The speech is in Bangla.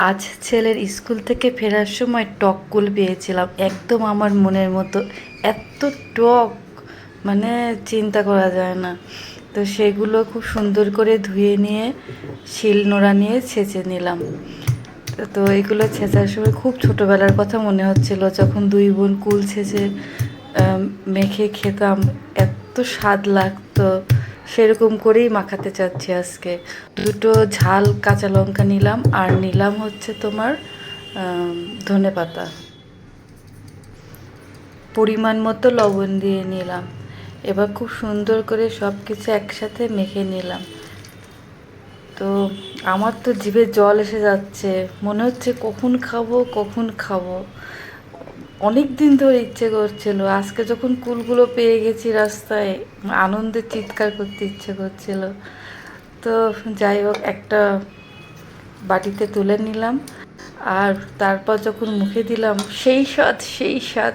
আজ ছেলের স্কুল থেকে ফেরার সময় টক কুল পেয়েছিলাম, একদম আমার মনের মতো। এত টক, মানে চিন্তা করা যায় না। তো সেগুলো খুব সুন্দর করে ধুয়ে নিয়ে শিলনোড়া নিয়ে ছেঁচে নিলাম। তো এগুলো ছেঁচার সময় খুব ছোটোবেলার কথা মনে হচ্ছিল, যখন দুই বোন কুল ছেঁচে মেখে খেতাম, এত স্বাদ লাগতো। সেরকম করেই মাখাতে চাচ্ছি আজকে। দুটো ঝাল কাঁচা লঙ্কা নিলাম, আর নিলাম হচ্ছে তোমার ধনে পাতা, পরিমাণ মতো লবণ দিয়ে নিলাম। এবার খুব সুন্দর করে সব কিছু একসাথে মেখে নিলাম। তো আমার তো জিভে জল এসে যাচ্ছে, মনে হচ্ছে কখন খাবো কখন খাবো। অনেক দিন ধরে ইচ্ছে করছিল, আজকে যখন কুলগুলো পেয়ে গেছি রাস্তায়, আনন্দে চিৎকার করতে ইচ্ছে করছিল। তো যাই হোক, একটা বাটিতে তুলে নিলাম, আর তারপর যখন মুখে দিলাম, সেই স্বাদ সেই স্বাদ,